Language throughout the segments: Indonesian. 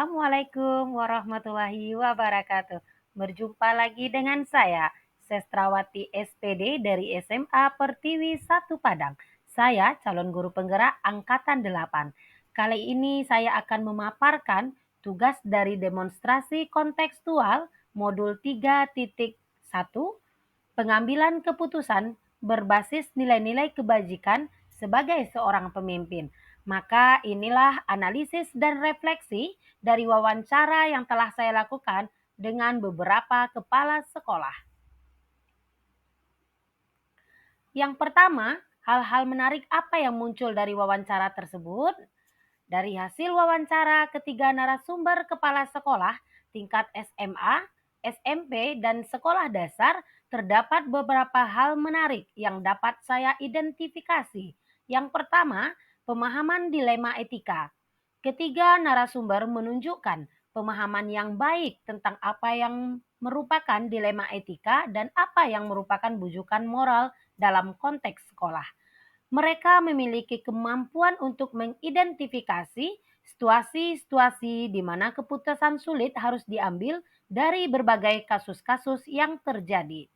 Assalamualaikum warahmatullahi wabarakatuh. Berjumpa lagi dengan saya, Sestrawati SPD dari SMA Pertiwi 1 Padang. Saya calon guru penggerak Angkatan 8. Kali ini saya akan memaparkan tugas dari demonstrasi kontekstual modul 3.1, pengambilan keputusan berbasis nilai-nilai kebajikan sebagai seorang pemimpin. Maka inilah analisis dan refleksi dari wawancara yang telah saya lakukan dengan beberapa kepala sekolah. Yang pertama, hal-hal menarik apa yang muncul dari wawancara tersebut? Dari hasil wawancara ketiga narasumber kepala sekolah tingkat SMA, SMP, dan sekolah dasar, terdapat beberapa hal menarik yang dapat saya identifikasi. Yang pertama, pemahaman dilema etika. Ketiga narasumber menunjukkan pemahaman yang baik tentang apa yang merupakan dilema etika dan apa yang merupakan bujukan moral dalam konteks sekolah. Mereka memiliki kemampuan untuk mengidentifikasi situasi-situasi di mana keputusan sulit harus diambil dari berbagai kasus-kasus yang terjadi.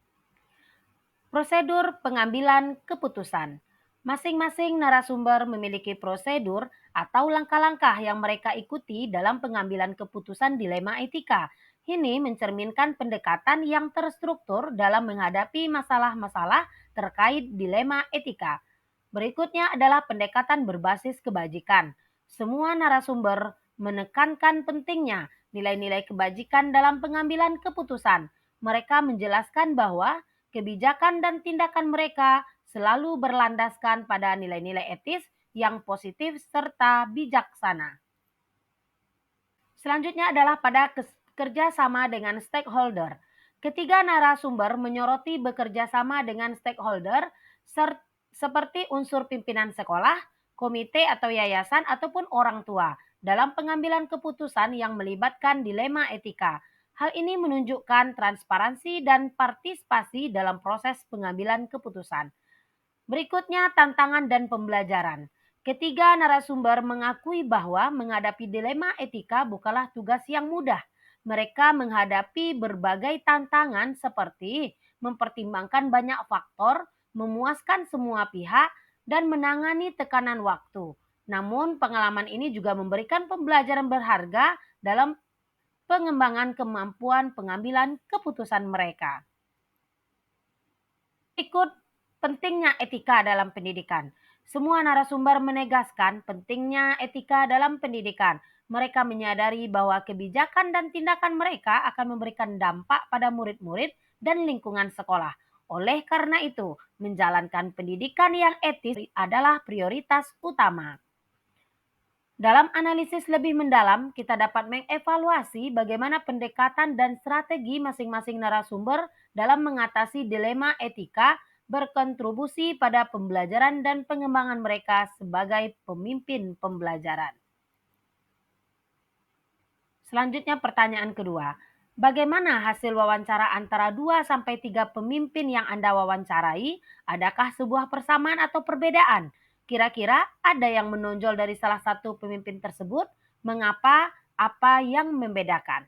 Prosedur pengambilan keputusan. Masing-masing narasumber memiliki prosedur atau langkah-langkah yang mereka ikuti dalam pengambilan keputusan dilema etika. Ini mencerminkan pendekatan yang terstruktur dalam menghadapi masalah-masalah terkait dilema etika. Berikutnya adalah pendekatan berbasis kebajikan. Semua narasumber menekankan pentingnya nilai-nilai kebajikan dalam pengambilan keputusan. Mereka menjelaskan bahwa kebijakan dan tindakan mereka selalu berlandaskan pada nilai-nilai etis yang positif serta bijaksana. Selanjutnya adalah pada kerjasama dengan stakeholder. Ketiga narasumber menyoroti bekerja sama dengan stakeholder seperti unsur pimpinan sekolah, komite atau yayasan, ataupun orang tua dalam pengambilan keputusan yang melibatkan dilema etika. Hal ini menunjukkan transparansi dan partisipasi dalam proses pengambilan keputusan. Berikutnya, tantangan dan pembelajaran. Ketiga narasumber mengakui bahwa menghadapi dilema etika bukanlah tugas yang mudah. Mereka menghadapi berbagai tantangan seperti mempertimbangkan banyak faktor, memuaskan semua pihak, dan menangani tekanan waktu. Namun, pengalaman ini juga memberikan pembelajaran berharga dalam pengembangan kemampuan pengambilan keputusan mereka. Ikut pentingnya etika dalam pendidikan. Semua narasumber menegaskan pentingnya etika dalam pendidikan. Mereka menyadari bahwa kebijakan dan tindakan mereka akan memberikan dampak pada murid-murid dan lingkungan sekolah. Oleh karena itu, menjalankan pendidikan yang etis adalah prioritas utama. Dalam analisis lebih mendalam, kita dapat mengevaluasi bagaimana pendekatan dan strategi masing-masing narasumber dalam mengatasi dilema etika berkontribusi pada pembelajaran dan pengembangan mereka sebagai pemimpin pembelajaran. Selanjutnya pertanyaan kedua. Bagaimana hasil wawancara antara 2-3 pemimpin yang Anda wawancarai? Adakah sebuah persamaan atau perbedaan? Kira-kira ada yang menonjol dari salah satu pemimpin tersebut? Mengapa? Apa yang membedakan?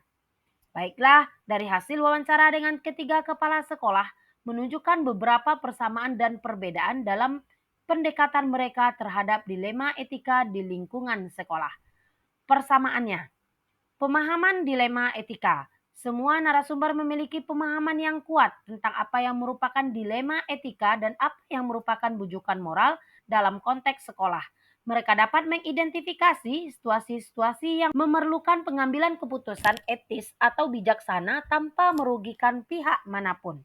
Baiklah, dari hasil wawancara dengan ketiga kepala sekolah menunjukkan beberapa persamaan dan perbedaan dalam pendekatan mereka terhadap dilema etika di lingkungan sekolah. Persamaannya, pemahaman dilema etika. Semua narasumber memiliki pemahaman yang kuat tentang apa yang merupakan dilema etika dan apa yang merupakan bujukan moral dalam konteks sekolah. Mereka dapat mengidentifikasi situasi-situasi yang memerlukan pengambilan keputusan etis atau bijaksana tanpa merugikan pihak manapun.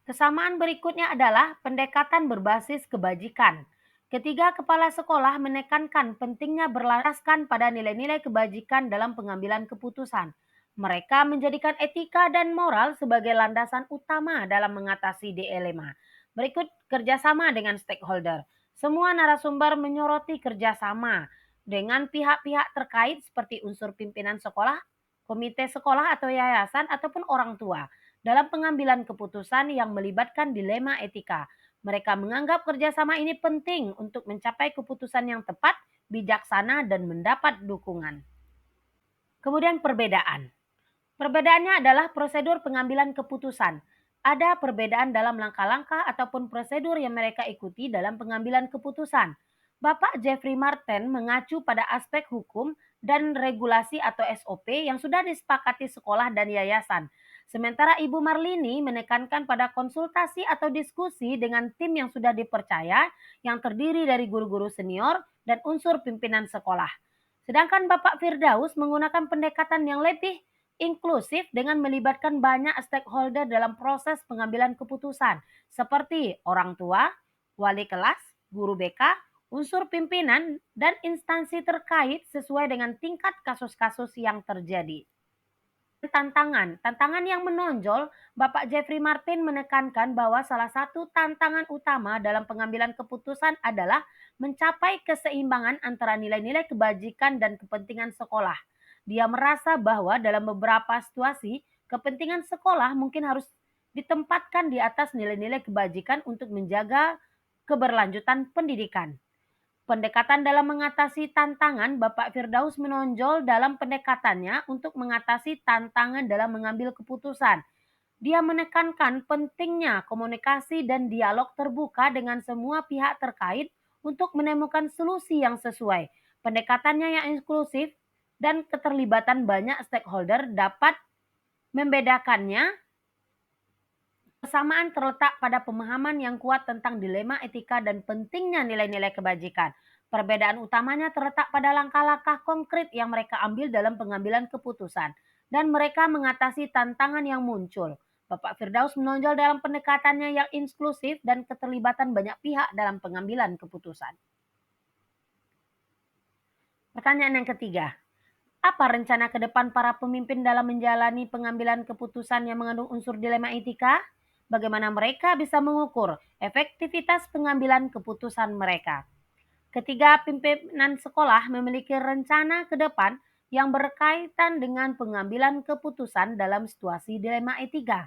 Kesamaan berikutnya adalah pendekatan berbasis kebajikan. Ketiga kepala sekolah menekankan pentingnya berlandaskan pada nilai-nilai kebajikan dalam pengambilan keputusan. Mereka menjadikan etika dan moral sebagai landasan utama dalam mengatasi dilema. Berikut kerjasama dengan stakeholder. Semua narasumber menyoroti kerjasama dengan pihak-pihak terkait seperti unsur pimpinan sekolah, komite sekolah atau yayasan, ataupun orang tua dalam pengambilan keputusan yang melibatkan dilema etika. Mereka menganggap kerjasama ini penting untuk mencapai keputusan yang tepat, bijaksana, dan mendapat dukungan. Kemudian perbedaan. Perbedaannya adalah prosedur pengambilan keputusan. Ada perbedaan dalam langkah-langkah ataupun prosedur yang mereka ikuti dalam pengambilan keputusan. Bapak Jeffrey Martin mengacu pada aspek hukum dan regulasi atau SOP yang sudah disepakati sekolah dan yayasan. Sementara Ibu Marlini menekankan pada konsultasi atau diskusi dengan tim yang sudah dipercaya yang terdiri dari guru-guru senior dan unsur pimpinan sekolah. Sedangkan Bapak Firdaus menggunakan pendekatan yang lebih inklusif dengan melibatkan banyak stakeholder dalam proses pengambilan keputusan, seperti orang tua, wali kelas, guru BK, unsur pimpinan, dan instansi terkait sesuai dengan tingkat kasus-kasus yang terjadi. Tantangan yang menonjol, Bapak Jeffrey Martin menekankan bahwa salah satu tantangan utama dalam pengambilan keputusan adalah mencapai keseimbangan antara nilai-nilai kebajikan dan kepentingan sekolah. Dia merasa bahwa dalam beberapa situasi, kepentingan sekolah mungkin harus ditempatkan di atas nilai-nilai kebajikan untuk menjaga keberlanjutan pendidikan. Pendekatan dalam mengatasi tantangan, Bapak Firdaus menonjol dalam pendekatannya untuk mengatasi tantangan dalam mengambil keputusan. Dia menekankan pentingnya komunikasi dan dialog terbuka dengan semua pihak terkait untuk menemukan solusi yang sesuai. Pendekatannya yang inklusif dan keterlibatan banyak stakeholder dapat membedakannya. Kesamaan terletak pada pemahaman yang kuat tentang dilema etika dan pentingnya nilai-nilai kebajikan. Perbedaan utamanya terletak pada langkah-langkah konkret yang mereka ambil dalam pengambilan keputusan dan mereka mengatasi tantangan yang muncul. Bapak Firdaus menonjol dalam pendekatannya yang inklusif dan keterlibatan banyak pihak dalam pengambilan keputusan. Pertanyaan yang ketiga, apa rencana ke depan para pemimpin dalam menjalani pengambilan keputusan yang mengandung unsur dilema etika? Bagaimana mereka bisa mengukur efektivitas pengambilan keputusan mereka? Ketiga, pimpinan sekolah memiliki rencana ke depan yang berkaitan dengan pengambilan keputusan dalam situasi dilema etika.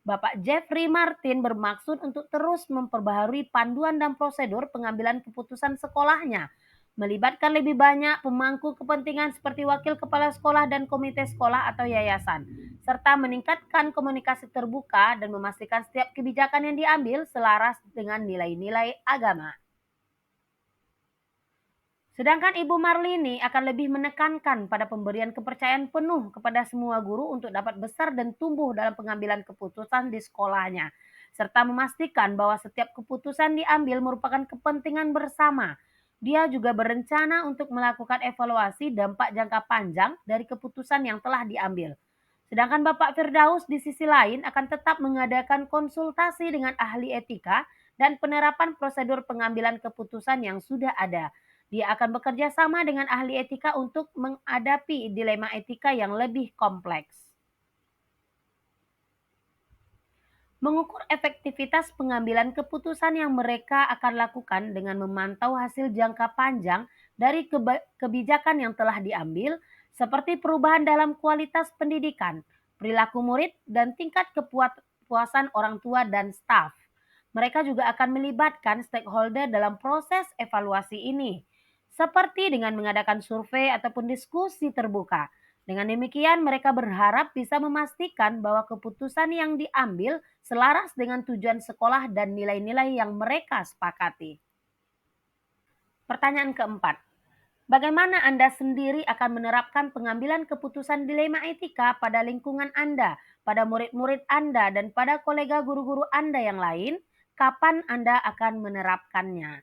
Bapak Jeffrey Martin bermaksud untuk terus memperbaharui panduan dan prosedur pengambilan keputusan sekolahnya, melibatkan lebih banyak pemangku kepentingan seperti wakil kepala sekolah dan komite sekolah atau yayasan, serta meningkatkan komunikasi terbuka dan memastikan setiap kebijakan yang diambil selaras dengan nilai-nilai agama. Sedangkan Ibu Marlini akan lebih menekankan pada pemberian kepercayaan penuh kepada semua guru untuk dapat besar dan tumbuh dalam pengambilan keputusan di sekolahnya, serta memastikan bahwa setiap keputusan diambil merupakan kepentingan bersama. Dia juga berencana untuk melakukan evaluasi dampak jangka panjang dari keputusan yang telah diambil. Sedangkan Bapak Firdaus di sisi lain akan tetap mengadakan konsultasi dengan ahli etika dan penerapan prosedur pengambilan keputusan yang sudah ada. Dia akan bekerja sama dengan ahli etika untuk menghadapi dilema etika yang lebih kompleks. Mengukur efektivitas pengambilan keputusan yang mereka akan lakukan dengan memantau hasil jangka panjang dari kebijakan yang telah diambil, seperti perubahan dalam kualitas pendidikan, perilaku murid, dan tingkat kepuasan orang tua dan staf. Mereka juga akan melibatkan stakeholder dalam proses evaluasi ini, seperti dengan mengadakan survei ataupun diskusi terbuka. Dengan demikian, mereka berharap bisa memastikan bahwa keputusan yang diambil selaras dengan tujuan sekolah dan nilai-nilai yang mereka sepakati. Pertanyaan keempat, bagaimana Anda sendiri akan menerapkan pengambilan keputusan dilema etika pada lingkungan Anda, pada murid-murid Anda, dan pada kolega guru-guru Anda yang lain? Kapan Anda akan menerapkannya?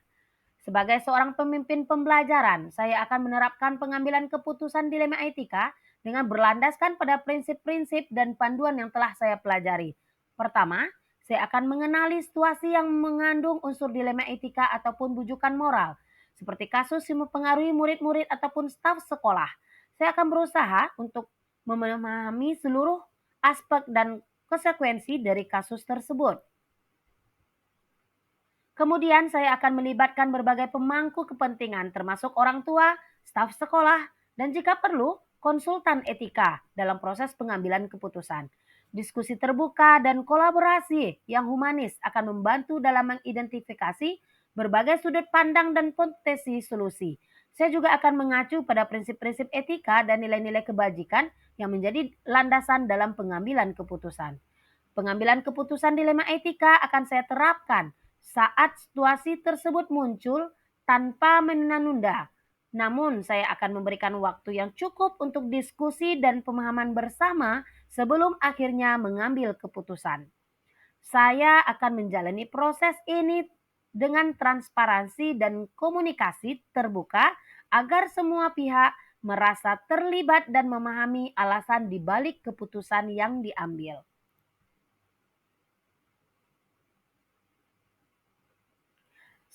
Sebagai seorang pemimpin pembelajaran, saya akan menerapkan pengambilan keputusan dilema etika dengan berlandaskan pada prinsip-prinsip dan panduan yang telah saya pelajari. Pertama, saya akan mengenali situasi yang mengandung unsur dilema etika ataupun bujukan moral, seperti kasus yang mempengaruhi murid-murid ataupun staf sekolah. Saya akan berusaha untuk memahami seluruh aspek dan konsekuensi dari kasus tersebut. Kemudian saya akan melibatkan berbagai pemangku kepentingan termasuk orang tua, staf sekolah, dan jika perlu konsultan etika dalam proses pengambilan keputusan. Diskusi terbuka dan kolaborasi yang humanis akan membantu dalam mengidentifikasi berbagai sudut pandang dan potensi solusi. Saya juga akan mengacu pada prinsip-prinsip etika dan nilai-nilai kebajikan yang menjadi landasan dalam pengambilan keputusan. Pengambilan keputusan dilema etika akan saya terapkan saat situasi tersebut muncul tanpa menunda-nunda. Namun, saya akan memberikan waktu yang cukup untuk diskusi dan pemahaman bersama sebelum akhirnya mengambil keputusan. Saya akan menjalani proses ini dengan transparansi dan komunikasi terbuka agar semua pihak merasa terlibat dan memahami alasan di balik keputusan yang diambil.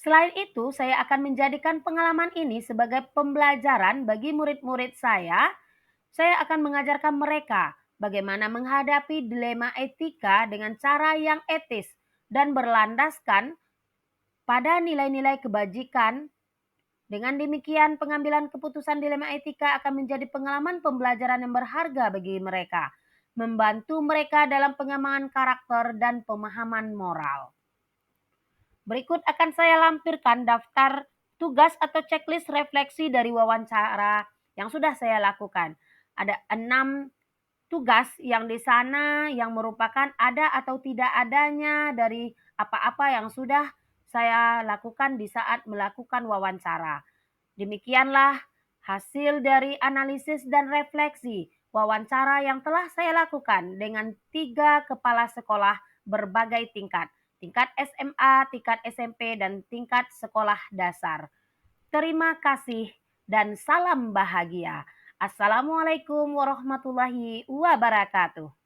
Selain itu, saya akan menjadikan pengalaman ini sebagai pembelajaran bagi murid-murid saya. Saya akan mengajarkan mereka bagaimana menghadapi dilema etika dengan cara yang etis dan berlandaskan pada nilai-nilai kebajikan. Dengan demikian, pengambilan keputusan dilema etika akan menjadi pengalaman pembelajaran yang berharga bagi mereka, membantu mereka dalam pengembangan karakter dan pemahaman moral. Berikut akan saya lampirkan daftar tugas atau checklist refleksi dari wawancara yang sudah saya lakukan. Ada 6 tugas yang di sana yang merupakan ada atau tidak adanya dari apa-apa yang sudah saya lakukan di saat melakukan wawancara. Demikianlah hasil dari analisis dan refleksi wawancara yang telah saya lakukan dengan 3 kepala sekolah berbagai tingkat. Tingkat SMA, tingkat SMP, dan tingkat sekolah dasar. Terima kasih dan salam bahagia. Assalamualaikum warahmatullahi wabarakatuh.